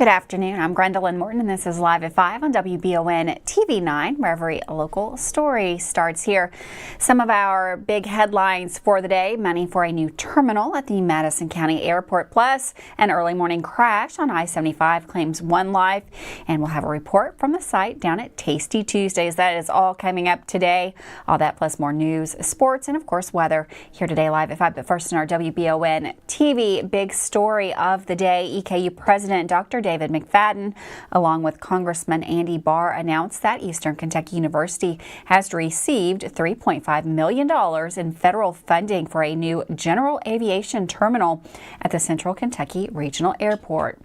Good afternoon. I'm Gwendolyn Morton, and this is Live at 5 on WBON TV 9, where every local story starts here. Some of our big headlines for the day: money for a new terminal at the Madison County Airport, plus an early morning crash on I-75 claims one life, and we'll have a report from the site down at Tasty Tuesdays. That is all coming up today. All that plus more news, sports, and of course weather here today live at 5. But first, in our WBON TV big story of the day, EKU President Dr. David McFadden, along with Congressman Andy Barr, announced that Eastern Kentucky University has received $3.5 million in federal funding for a new general aviation terminal at the Central Kentucky Regional Airport.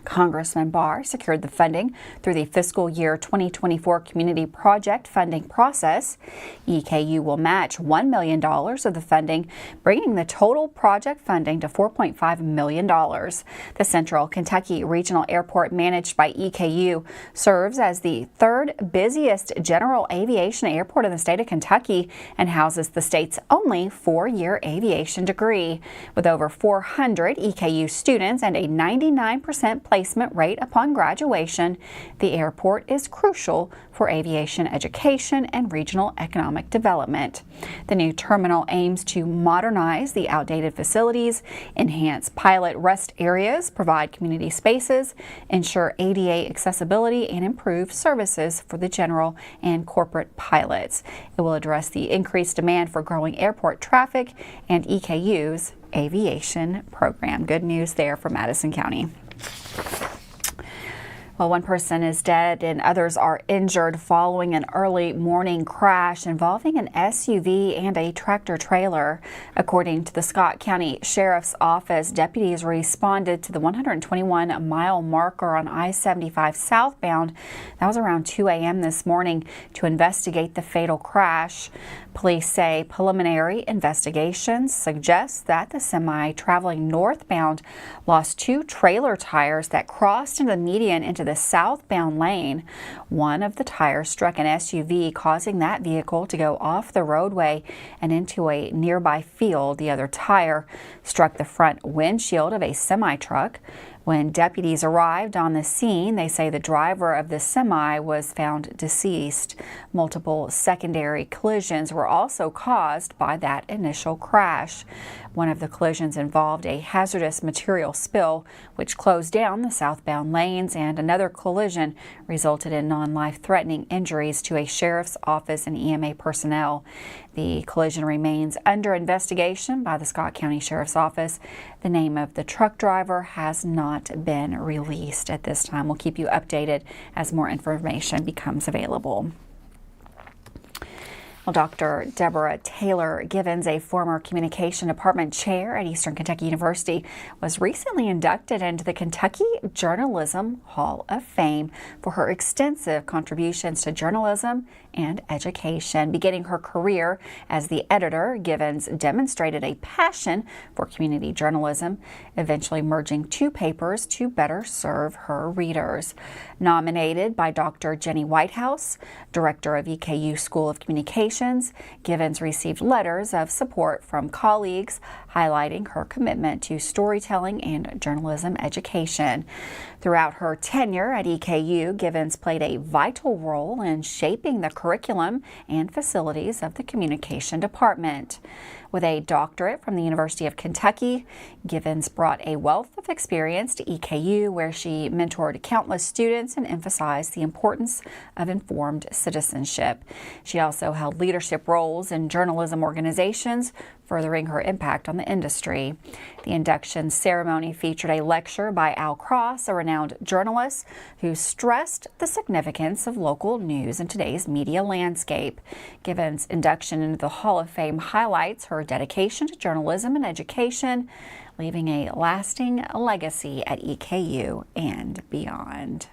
Congressman Barr secured the funding through the fiscal year 2024 community project funding process. EKU will match $1 million of the funding, bringing the total project funding to $4.5 million. The Central Kentucky Regional Airport, managed by EKU, serves as the third busiest general aviation airport in the state of Kentucky and houses the state's only four-year aviation degree. With over 400 EKU students and a 99% placement rate upon graduation, the airport is crucial for aviation education and regional economic development. The new terminal aims to modernize the outdated facilities, enhance pilot rest areas, provide community spaces, ensure ADA accessibility, and improve services for the general and corporate pilots. It will address the increased demand for growing airport traffic and EKU's aviation program. Good news there for Madison County. Well, one person is dead and others are injured following an early morning crash involving an SUV and a tractor trailer. According to the Scott County Sheriff's Office, deputies responded to the 121-mile marker on I-75 southbound. That was around 2 a.m. this morning to investigate the fatal crash. Police say preliminary investigations suggest that the semi traveling northbound lost two trailer tires that crossed into the median into the southbound lane. One of the tires struck an SUV, causing that vehicle to go off the roadway and into a nearby field. The other tire struck the front windshield of a semi-truck. When deputies arrived on the scene, they say the driver of the semi was found deceased. Multiple secondary collisions were also caused by that initial crash. One of the collisions involved a hazardous material spill, which closed down the southbound lanes, and another collision resulted in non-life-threatening injuries to a sheriff's office and EMA personnel. The collision remains under investigation by the Scott County Sheriff's Office. The name of the truck driver has not been released at this time. We'll keep you updated as more information becomes available. Well, Dr. Deborah Taylor Givens, a former communication department chair at Eastern Kentucky University, was recently inducted into the Kentucky Journalism Hall of Fame for her extensive contributions to journalism and education. Beginning her career as the editor, Givens demonstrated a passion for community journalism, eventually merging two papers to better serve her readers. Nominated by Dr. Jenny Whitehouse, director of EKU School of Communications, Givens received letters of support from colleagues highlighting her commitment to storytelling and journalism education. Throughout her tenure at EKU, Givens played a vital role in shaping the curriculum and facilities of the communication department. With a doctorate from the University of Kentucky, Givens brought a wealth of experience to EKU, where she mentored countless students and emphasized the importance of informed citizenship. She also held leadership roles in journalism organizations, furthering her impact on the industry. The induction ceremony featured a lecture by Al Cross, a renowned journalist who stressed the significance of local news in today's media landscape. Givens' induction into the Hall of Fame highlights her dedication to journalism and education, leaving a lasting legacy at EKU and beyond.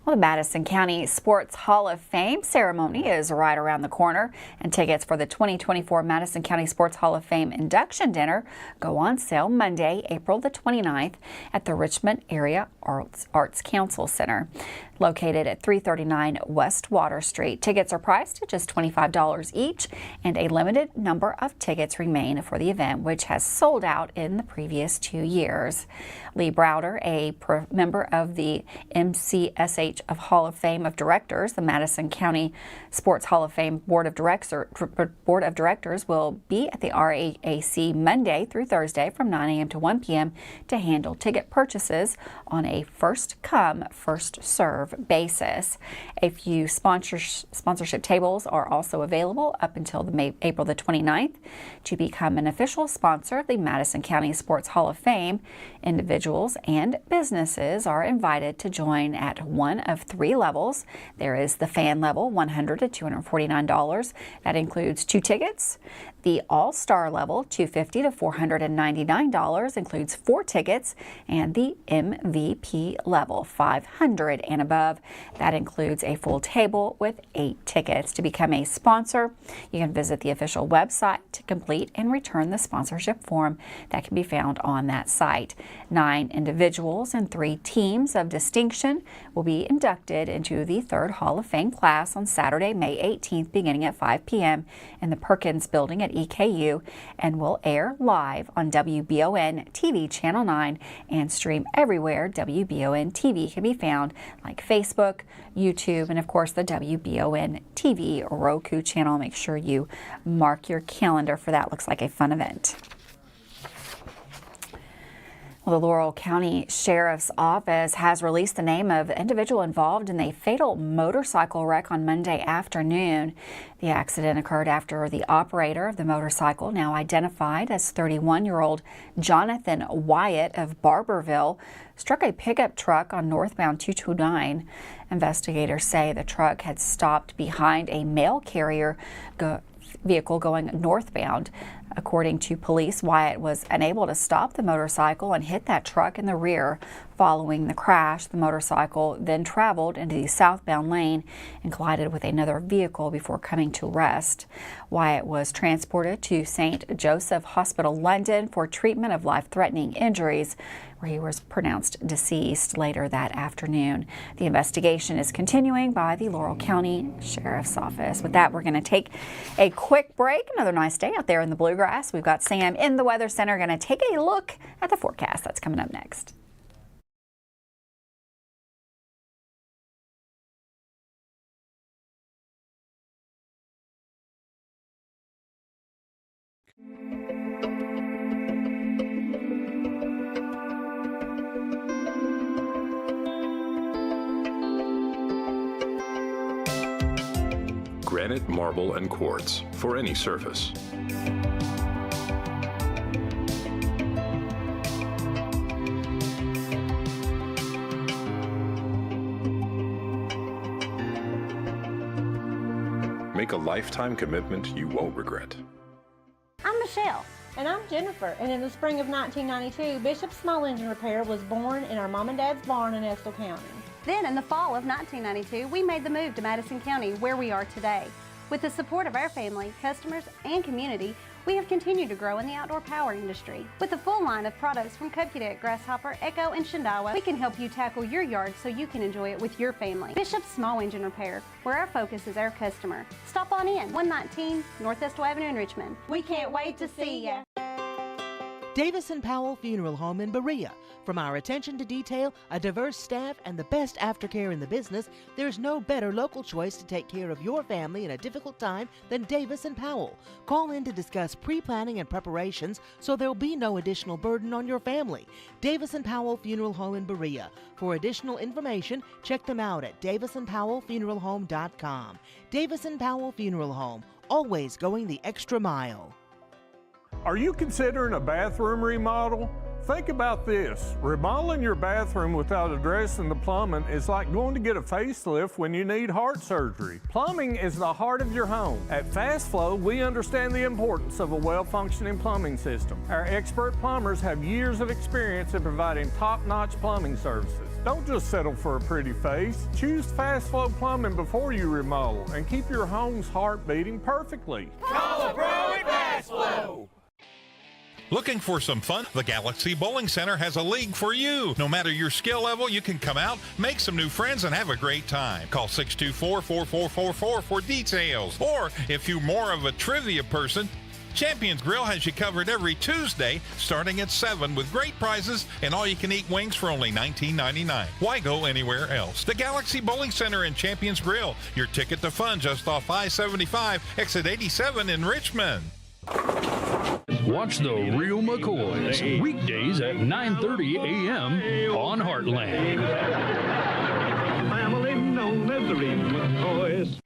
Well, the Madison County Sports Hall of Fame ceremony is right around the corner, and tickets for the 2024 Madison County Sports Hall of Fame induction dinner go on sale Monday, April the 29th at the Richmond Area Arts Council Center, located at 339 West Water Street. Tickets are priced at just $25 each, and a limited number of tickets remain for the event, which has sold out in the previous 2 years. Lee Browder, a member of the MCSH of Hall of Fame of Directors, the Madison County Sports Hall of Fame Board of Directors will be at the RAAC Monday through Thursday from 9 a.m. to 1 p.m. to handle ticket purchases on a first-come, first-serve basis. A few sponsorship tables are also available up until April the 29th. To become an official sponsor of the Madison County Sports Hall of Fame, individuals and businesses are invited to join at one of 3 levels. There is the fan level, $100 to $249. That includes 2 tickets. The All-Star level, $250 to $499, includes 4 tickets, and the MVP level, $500 and above. That includes a full table with 8 tickets. To become a sponsor, you can visit the official website to complete and return the sponsorship form that can be found on that site. 9 individuals and 3 teams of distinction will be inducted into the 3rd Hall of Fame class on Saturday, May 18th, beginning at 5 p.m. in the Perkins Building at EKU, and will air live on WBON TV Channel 9 and stream everywhere WBON TV can be found, like Facebook, YouTube, and of course the WBON TV Roku channel. Make sure you mark your calendar for that. Looks like a fun event. Well, the Laurel County Sheriff's Office has released the name of the individual involved in a fatal motorcycle wreck on Monday afternoon. The accident occurred after the operator of the motorcycle, now identified as 31-year-old Jonathan Wyatt of Barberville, struck a pickup truck on northbound 229. Investigators say the truck had stopped behind a mail carrier vehicle going northbound. According to police, Wyatt was unable to stop the motorcycle and hit that truck in the rear. Following the crash, the motorcycle then traveled into the southbound lane and collided with another vehicle before coming to rest. Wyatt was transported to St. Joseph Hospital, London for treatment of life-threatening injuries, where he was pronounced deceased later that afternoon. The investigation is continuing by the Laurel County Sheriff's Office. With that, we're going to take a quick break. Another nice day out there in the Bluegrass. We've got Sam in the Weather Center going to take a look at the forecast. That's coming up next. Granite, marble, and quartz for any surface. Make a lifetime commitment you won't regret. I'm Michelle. And I'm Jennifer, and in the spring of 1992, Bishop's Small Engine Repair was born in our mom and dad's barn in Estill County. Then in the fall of 1992, we made the move to Madison County, where we are today. With the support of our family, customers, and community, we have continued to grow in the outdoor power industry. With a full line of products from Cupcadet, Grasshopper, Echo, and Shindawa, we can help you tackle your yard so you can enjoy it with your family. Bishop's Small Engine Repair, where our focus is our customer. Stop on in, 119 North Estill Avenue in Richmond. We can't wait to see ya. Davis & Powell Funeral Home in Berea. From our attention to detail, a diverse staff, and the best aftercare in the business, there's no better local choice to take care of your family in a difficult time than Davis & Powell. Call in to discuss pre-planning and preparations so there'll be no additional burden on your family. Davis & Powell Funeral Home in Berea. For additional information, check them out at davisandpowellfuneralhome.com. Davis & Powell Funeral Home, always going the extra mile. Are you considering a bathroom remodel? Think about this. Remodeling your bathroom without addressing the plumbing is like going to get a facelift when you need heart surgery. Plumbing is the heart of your home. At Fast Flow, we understand the importance of a well-functioning plumbing system. Our expert plumbers have years of experience in providing top-notch plumbing services. Don't just settle for a pretty face. Choose Fast Flow Plumbing before you remodel and keep your home's heart beating perfectly. Call a pro at Fast Flow. Looking for some fun? The Galaxy Bowling Center has a league for you. No matter your skill level, you can come out, make some new friends, and have a great time. Call 624-4444 for details. Or if you're more of a trivia person, Champions Grill has you covered every Tuesday starting at 7 with great prizes and all-you-can-eat wings for only $19.99. Why go anywhere else? The Galaxy Bowling Center and Champions Grill, your ticket to fun just off I-75, exit 87 in Richmond. Watch The Real McCoys weekdays at 9:30 a.m. on Heartland. Family known as The Real McCoys.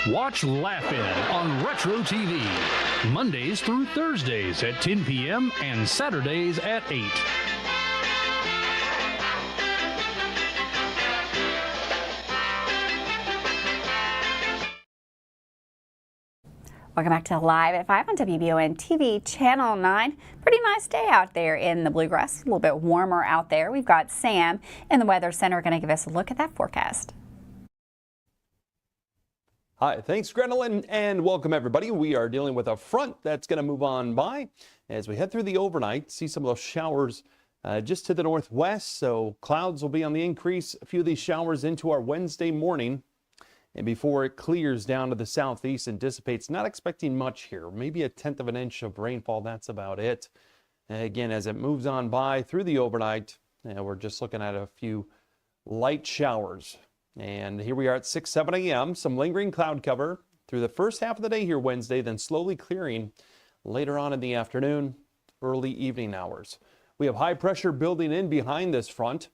Watch Laugh-In on Retro TV Mondays through Thursdays at 10 p.m. and Saturdays at 8. Welcome back to Live at 5 on WBON TV Channel 9. Pretty nice day out there in the Bluegrass. A little bit warmer out there. We've got Sam in the Weather Center going to give us a look at that forecast. Hi, thanks Gretelyn, and welcome everybody. We are dealing with a front that's going to move on by as we head through the overnight. See some of those showers just to the northwest, so clouds will be on the increase. A few of these showers into our Wednesday morning. And before it clears down to the southeast and dissipates, not expecting much here. Maybe 1/10 of an inch of rainfall, that's about it. And again, as it moves on by through the overnight, we're just looking at a few light showers. And here we are at 6, 7 a.m. Some lingering cloud cover through the first half of the day here Wednesday, then slowly clearing later on in the afternoon, early evening hours. We have high pressure building in behind this front,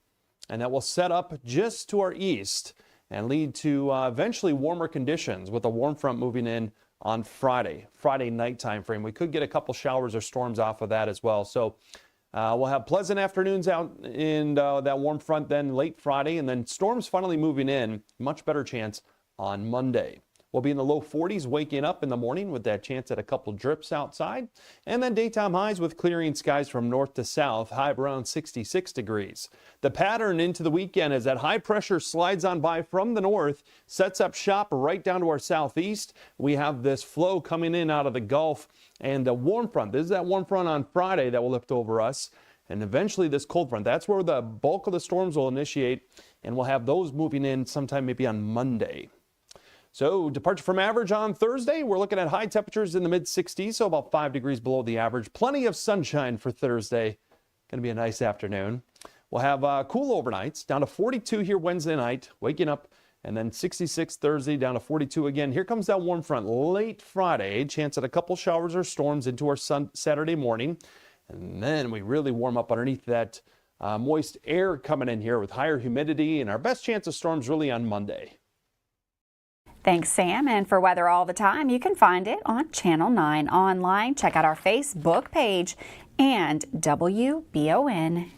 and that will set up just to our east and lead to eventually warmer conditions with a warm front moving in on Friday night time frame. We could get a couple showers or storms off of that as well. So we'll have pleasant afternoons out in that warm front then late Friday, and then storms finally moving in. Much better chance on Monday. We'll be in the low 40s waking up in the morning with that chance at a couple drips outside. And then daytime highs with clearing skies from north to south, high around 66 degrees. The pattern into the weekend is that high pressure slides on by from the north, sets up shop right down to our southeast. We have this flow coming in out of the Gulf and the warm front. This is that warm front on Friday that will lift over us. And eventually this cold front, that's where the bulk of the storms will initiate. And we'll have those moving in sometime maybe on Monday. So departure from average on Thursday, we're looking at high temperatures in the mid-60s, so about 5 degrees below the average. Plenty of sunshine for Thursday. Going to be a nice afternoon. We'll have cool overnights, down to 42 here Wednesday night, waking up, and then 66 Thursday, down to 42 again. Here comes that warm front late Friday, chance at a couple showers or storms into our Saturday morning. And then we really warm up underneath that moist air coming in here with higher humidity, and our best chance of storms really on Monday. Thanks, Sam. And for weather all the time, you can find it on Channel 9 online. Check out our Facebook page and WBONTV.com.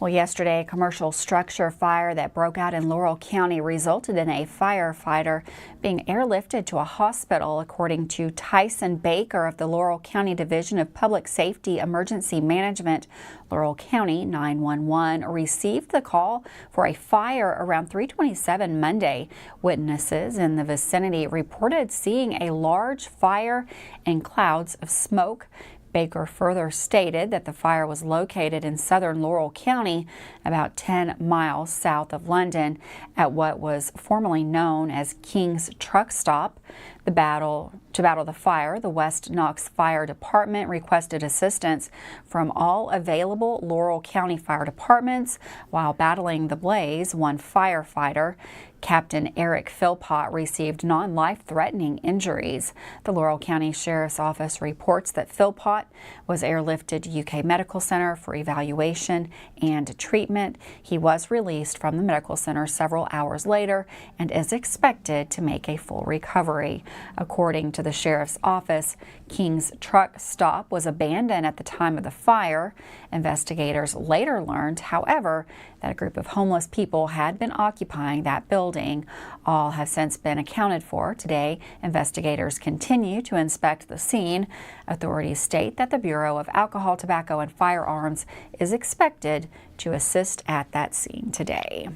Well, yesterday, a commercial structure fire that broke out in Laurel County resulted in a firefighter being airlifted to a hospital, according to Tyson Baker of the Laurel County Division of Public Safety Emergency Management. Laurel County 911 received the call for a fire around 3:27 Monday. Witnesses in the vicinity reported seeing a large fire and clouds of smoke. Baker further stated that the fire was located in southern Laurel County, about 10 miles south of London, at what was formerly known as King's Truck Stop. To battle the fire, the West Knox Fire Department requested assistance from all available Laurel County fire departments. While battling the blaze, one firefighter, Captain Eric Philpott, received non-life-threatening injuries. The Laurel County Sheriff's Office reports that Philpott was airlifted to UK Medical Center for evaluation and treatment. He was released from the medical center several hours later and is expected to make a full recovery. According to the sheriff's office, King's truck stop was abandoned at the time of the fire. Investigators later learned, however, that a group of homeless people had been occupying that building. All have since been accounted for. Today, investigators continue to inspect the scene. Authorities state that the Bureau of Alcohol, Tobacco, and Firearms is expected to assist at that scene today.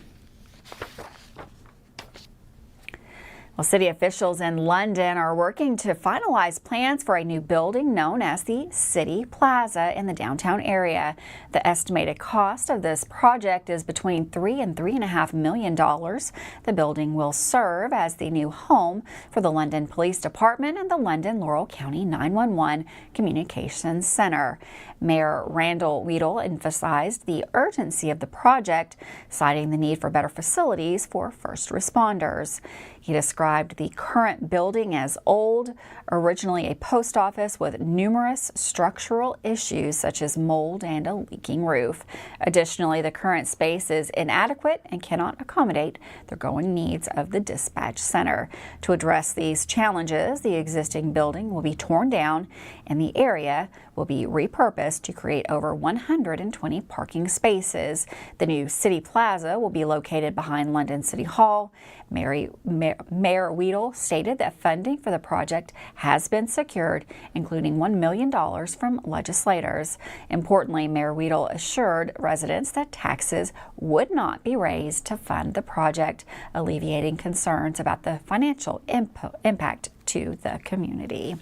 Well, city officials in London are working to finalize plans for a new building known as the City Plaza in the downtown area. The estimated cost of this project is between $3 and $3.5 million. The building will serve as the new home for the London Police Department and the London Laurel County 911 Communications Center. Mayor Randall Weedle emphasized the urgency of the project, citing the need for better facilities for first responders. He described the current building as old, originally a post office with numerous structural issues such as mold and a leaking roof. Additionally, the current space is inadequate and cannot accommodate the growing needs of the dispatch center. To address these challenges, the existing building will be torn down and the area will be repurposed to create over 120 parking spaces. The new City Plaza will be located behind London City Hall. Mayor Weedle stated that funding for the project has been secured, including $1 million from legislators. Importantly, Mayor Weedle assured residents that taxes would not be raised to fund the project, alleviating concerns about the financial impact to the community.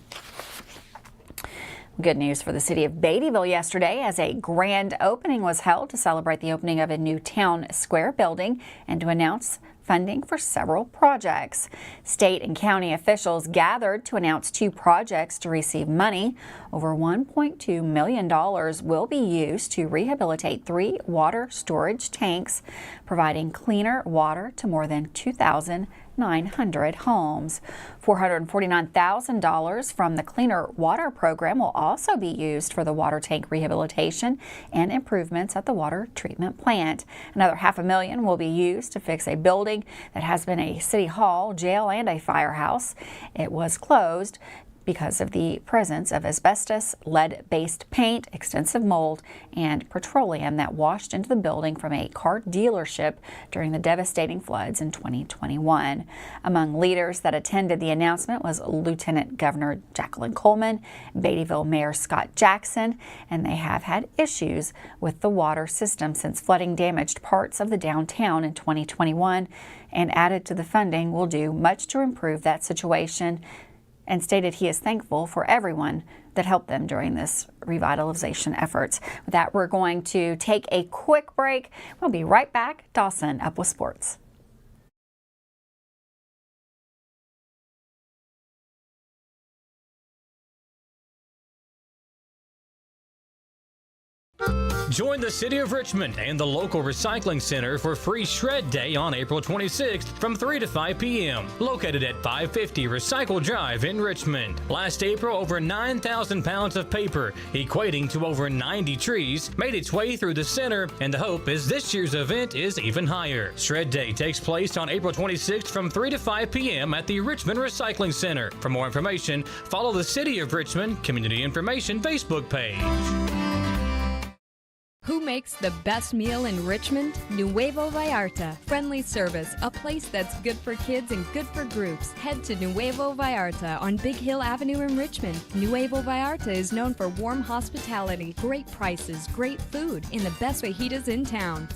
Good news for the city of Beattyville yesterday, as a grand opening was held to celebrate the opening of a new town square building and to announce funding for several projects. State and county officials gathered to announce 2 projects to receive money. Over $1.2 million will be used to rehabilitate 3 water storage tanks, providing cleaner water to more than 2,900 homes. $449,000 from the Cleaner Water Program will also be used for the water tank rehabilitation and improvements at the water treatment plant. Another $500,000 will be used to fix a building that has been a city hall, jail, and a firehouse. It was closed because of the presence of asbestos, lead-based paint, extensive mold, and petroleum that washed into the building from a car dealership during the devastating floods in 2021. Among leaders that attended the announcement was Lieutenant Governor Jacqueline Coleman, Beattyville Mayor Scott Jackson, and they have had issues with the water system since flooding damaged parts of the downtown in 2021, and added to the funding will do much to improve that situation, and stated he is thankful for everyone that helped them during this revitalization efforts. With that, we're going to take a quick break. We'll be right back. Dawson up with sports. Join the City of Richmond and the local recycling center for Free Shred Day on April 26th from 3 to 5 p.m. located at 550 Recycle Drive in Richmond. Last April, over 9,000 pounds of paper, equating to over 90 trees, made its way through the center, and the hope is this year's event is even higher. Shred Day takes place on April 26th from 3 to 5 p.m. at the Richmond Recycling Center. For more information, follow the City of Richmond Community Information Facebook page. Who makes the best meal in Richmond? Nuevo Vallarta. Friendly service, a place that's good for kids and good for groups. Head to Nuevo Vallarta on Big Hill Avenue in Richmond. Nuevo Vallarta is known for warm hospitality, great prices, great food, and the best fajitas in town.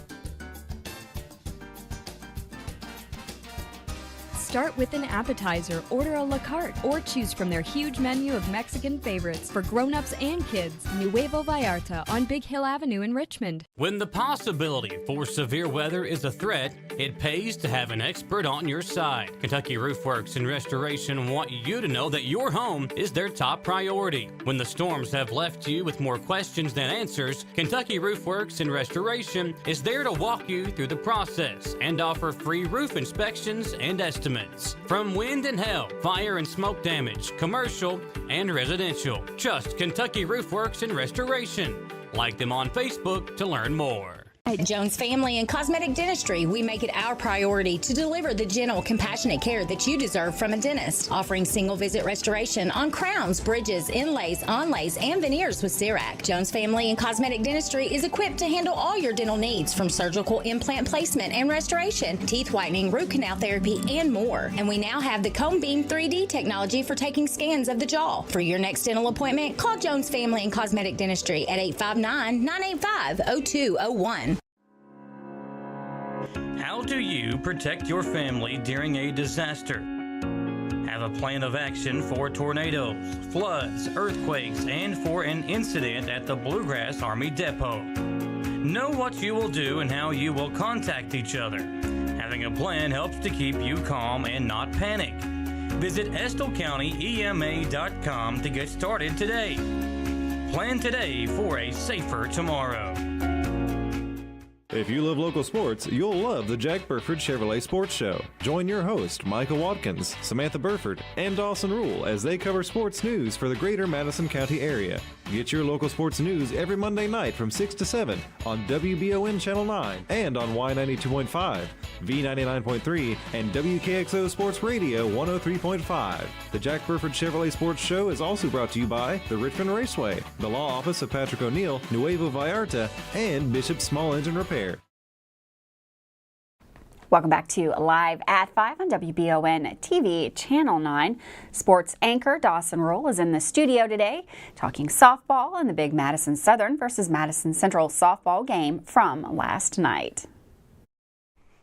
Start with an appetizer, order a la carte, or choose from their huge menu of Mexican favorites for grown-ups and kids. Nuevo Vallarta on Big Hill Avenue in Richmond. When the possibility for severe weather is a threat, it pays to have an expert on your side. Kentucky Roof Works and Restoration want you to know that your home is their top priority. When the storms have left you with more questions than answers, Kentucky Roof Works and Restoration is there to walk you through the process and offer free roof inspections and estimates. From wind and hail, fire and smoke damage, commercial and residential. Trust Kentucky Roof Works and Restoration. Like them on Facebook to learn more. At Jones Family and Cosmetic Dentistry, we make it our priority to deliver the gentle, compassionate care that you deserve from a dentist. Offering single-visit restoration on crowns, bridges, inlays, onlays, and veneers with CERAC. Jones Family and Cosmetic Dentistry is equipped to handle all your dental needs, from surgical implant placement and restoration, teeth whitening, root canal therapy, and more. And we now have the Cone Beam 3D technology for taking scans of the jaw. For your next dental appointment, call Jones Family and Cosmetic Dentistry at 859-985-0201. How do you protect your family during a disaster? Have a plan of action for tornadoes, floods, earthquakes, and for an incident at the Bluegrass Army Depot. Know what you will do and how you will contact each other. Having a plan helps to keep you calm and not panic. Visit EstleCountyEMA.com to get started today. Plan today for a safer tomorrow. If you love local sports, you'll love the Jack Burford Chevrolet Sports Show. Join your host, Michael Watkins, Samantha Burford, and Dawson Rule as they cover sports news for the greater Madison County area. Get your local sports news every Monday night from 6 to 7 on WBON Channel 9 and on Y92.5, V99.3, and WKXO Sports Radio 103.5. The Jack Burford Chevrolet Sports Show is also brought to you by the Richmond Raceway, the Law Office of Patrick O'Neill, Nuevo Vallarta, and Bishop Small Engine Repair. Welcome back to Live at 5 on WBON TV Channel 9. Sports anchor Dawson Rule is in the studio today talking softball and the big Madison Southern versus Madison Central softball game from last night.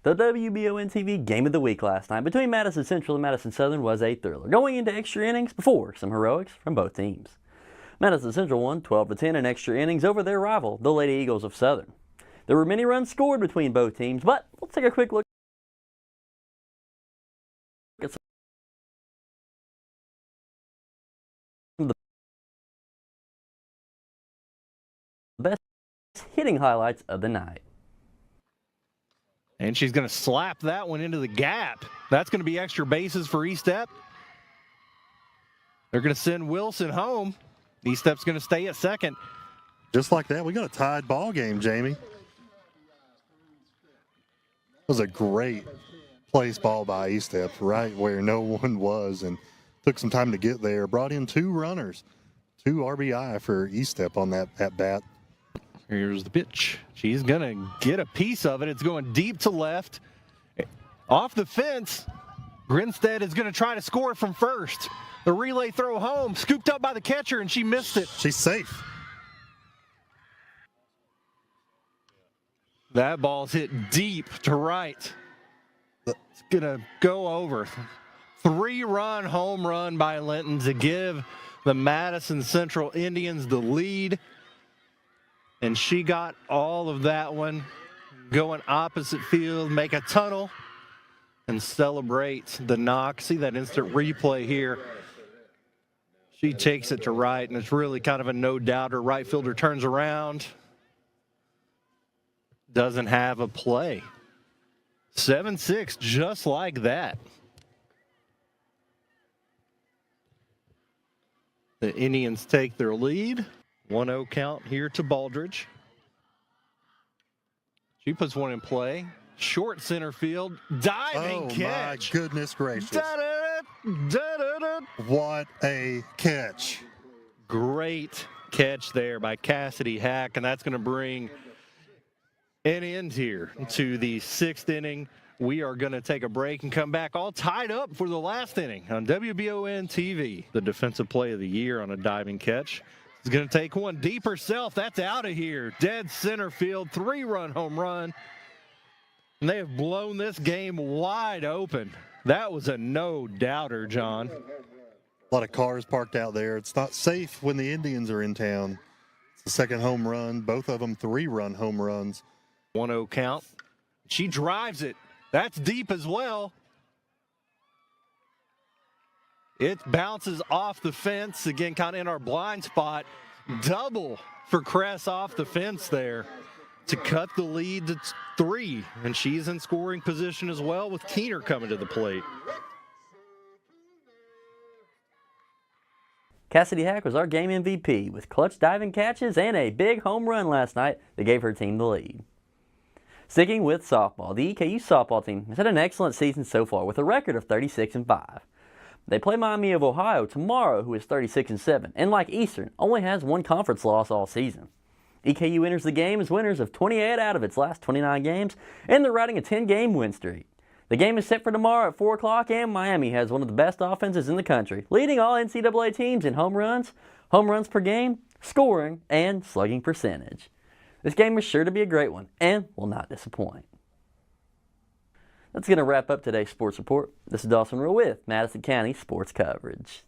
The WBON TV Game of the Week last night between Madison Central and Madison Southern was a thriller, going into extra innings before some heroics from both teams. Madison Central won 12-10 in extra innings over their rival, the Lady Eagles of Southern. There were many runs scored between both teams, but let's take a quick look at some of the best hitting highlights of the night. And she's going to slap that one into the gap. That's going to be extra bases for E-Step. They're going to send Wilson home. E-Step's going to stay at second. Just like that, we got a tied ball game, Jamie. It was a great place ball by E-Step, right where no one was, and took some time to get there. Brought in 2 runners, 2 RBI for E-Step on that at bat. Here's the pitch. She's going to get a piece of it. It's going deep to left. Off the fence. Grinstead is going to try to score from first. The relay throw home, scooped up by the catcher, and she missed it. She's safe. That ball's hit deep to right. It's going to go over. 3-run home run by Linton to give the Madison Central Indians the lead. And she got all of that one going opposite field, make a tunnel, and celebrate the knock. See that instant replay here. She takes it to right, and it's really kind of a no-doubter. Right fielder turns around. Doesn't have a play. 7-6, just like that. The Indians take their lead. 1-0 count here to Baldridge. She puts one in play. Short center field. Diving catch. Oh, my goodness gracious. What a catch. Great catch there by Cassidy Hack, and that's going to bring an end here to the 6th inning. We are going to take a break and come back all tied up for the last inning on WBON TV. The defensive play of the year on a diving catch. Is going to take one deep herself. That's out of here. Dead center field, 3-run home run. And they have blown this game wide open. That was a no-doubter, John. A lot of cars parked out there. It's not safe when the Indians are in town. It's the 2nd home run. Both of them 3-run home runs. 1-0 count. She drives it. That's deep as well. It bounces off the fence. Again, kind of in our blind spot. Double for Kress off the fence there to cut the lead to 3. And she's in scoring position as well with Keener coming to the plate. Cassidy Hack was our game MVP with clutch diving catches and a big home run last night that gave her team the lead. Sticking with softball, the EKU softball team has had an excellent season so far with a record of 36-5. They play Miami of Ohio tomorrow, who is 36-7, and like Eastern, only has one conference loss all season. EKU enters the game as winners of 28 out of its last 29 games, and they're riding a 10-game win streak. The game is set for tomorrow at 4 o'clock, and Miami has one of the best offenses in the country, leading all NCAA teams in home runs per game, scoring, and slugging percentage. This game is sure to be a great one and will not disappoint. That's going to wrap up today's sports report. This is Dawson Rule with Madison County Sports Coverage.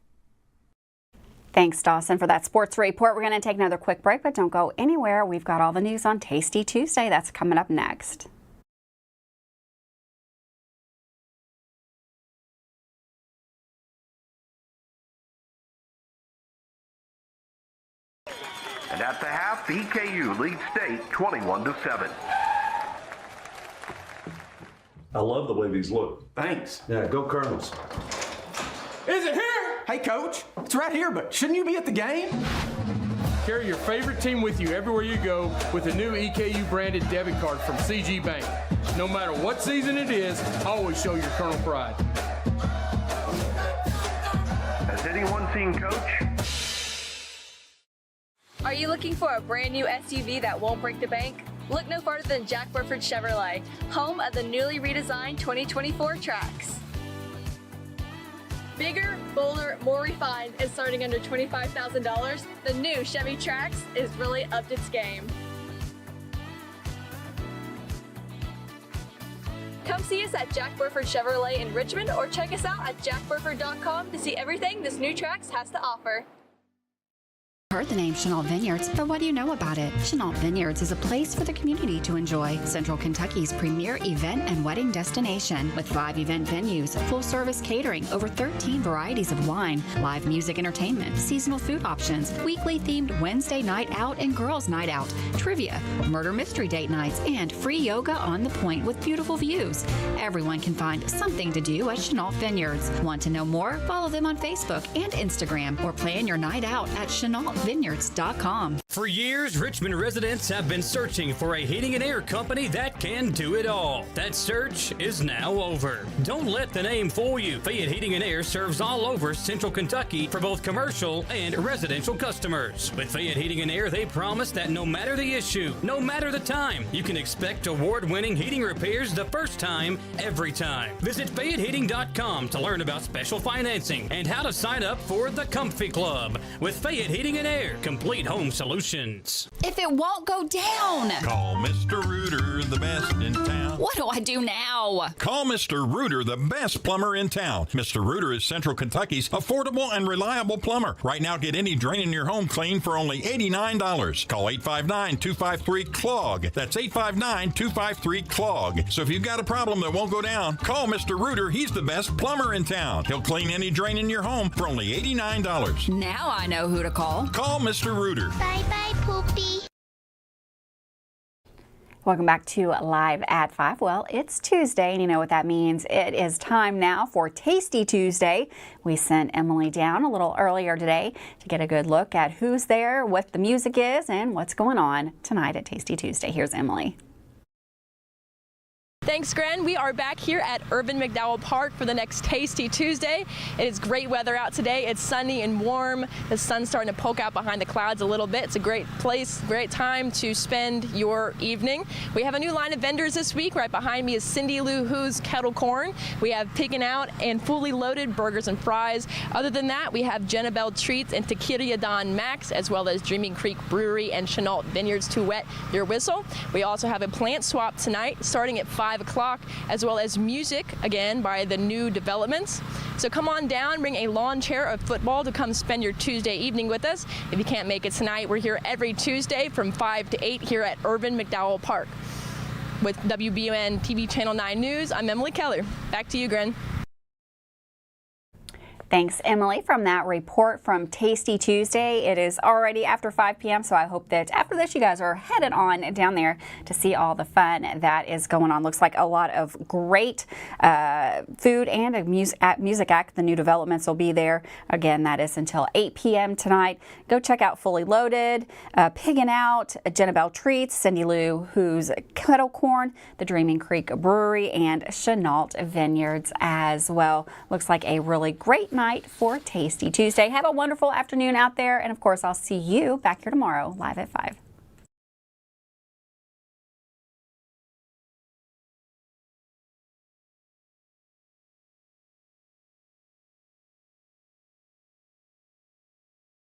Thanks, Dawson, for that sports report. We're going to take another quick break, but don't go anywhere. We've got all the news on Tasty Tuesday. That's coming up next. And at the half, EKU leads state 21-7. I love the way these look. Thanks. Yeah, go Colonels. Is it here? Hey, Coach. It's right here, but shouldn't you be at the game? Carry your favorite team with you everywhere you go with a new EKU branded debit card from CG Bank. No matter what season it is, always show your Colonel pride. Has anyone seen Coach? Are you looking for a brand new SUV that won't break the bank? Look no farther than Jack Burford Chevrolet, home of the newly redesigned 2024 Trax. Bigger, bolder, more refined, and starting under $25,000, the new Chevy Trax is really upped its game. Come see us at Jack Burford Chevrolet in Richmond or check us out at jackburford.com to see everything this new Trax has to offer. Heard the name Chenault Vineyards, but what do you know about it? Chenault Vineyards is a place for the community to enjoy. Central Kentucky's premier event and wedding destination with 5 event venues, full-service catering, over 13 varieties of wine, live music entertainment, seasonal food options, weekly themed Wednesday night out and girls night out, trivia, murder mystery date nights, and free yoga on the point with beautiful views. Everyone can find something to do at Chenault Vineyards. Want to know more? Follow them on Facebook and Instagram or plan your night out at ChenaultVineyards.com. For years, Richmond residents have been searching for a heating and air company that can do it all. That search is now over. Don't let the name fool you. Fayette Heating and Air serves all over Central Kentucky for both commercial and residential customers. With Fayette Heating and Air, they promise that no matter the issue, no matter the time, you can expect award-winning heating repairs the first time, every time. Visit FayetteHeating.com to learn about special financing and how to sign up for the Comfy Club. With Fayette Heating and Air, complete home solutions. If it won't go down, Call Mr. Rooter, the best in town. what do I do now? Call Mr. Rooter, the best plumber in town. Mr. Rooter is Central Kentucky's affordable and reliable plumber. Right now, get any drain in your home clean for only $89. Call 859-253-CLOG. That's 859-253-CLOG. So if you've got a problem that won't go down, call Mr. Rooter. He's the best plumber in town. He'll clean any drain in your home for only $89. Now I know who to call. Call Mr. Rooter. Bye-bye, Poopy. Welcome back to Live at 5. Well, it's Tuesday, and you know what that means. It is time now for Tasty Tuesday. We sent Emily down a little earlier today to get a good look at who's there, what the music is, and what's going on tonight at Tasty Tuesday. Here's Emily. Thanks, Gren. We are back here at Irvin McDowell Park for the next Tasty Tuesday. It is great weather out today. It's sunny and warm. The sun's starting to poke out behind the clouds a little bit. It's a great place, great time to spend your evening. We have a new line of vendors this week. Right behind me is Cindy Lou Who's Kettle Corn. We have Pickin' Out and Fully Loaded Burgers and Fries. Other than that, we have Jenna-Bell Treats and Taqueria Don Max, as well as Dreaming Creek Brewery and Chenault Vineyards to wet your whistle. We also have a plant swap tonight starting at 5 o'clock, as well as music again by the New Developments. So come on down, bring a lawn chair of football to come spend your Tuesday evening with us. If you can't make it tonight, we're here every Tuesday from 5 to 8 here at Irvin McDowell Park. With WBON TV Channel 9 News, I'm Emily Keller. Back to you, Gren. Thanks, Emily, from that report from Tasty Tuesday. It is already after 5 p.m., so I hope that after this you guys are headed on down there to see all the fun that is going on. Looks like a lot of great food and a music act. The new developments will be there. Again, that is until 8 p.m. tonight. Go check out Fully Loaded, Piggin' Out, Jenna Treats, Cindy Lou Who's Kettle Corn, the Dreaming Creek Brewery, and Chenault Vineyards as well. Looks like a really great night for Tasty Tuesday. Have a wonderful afternoon out there, and of course I'll see you back here tomorrow live at 5.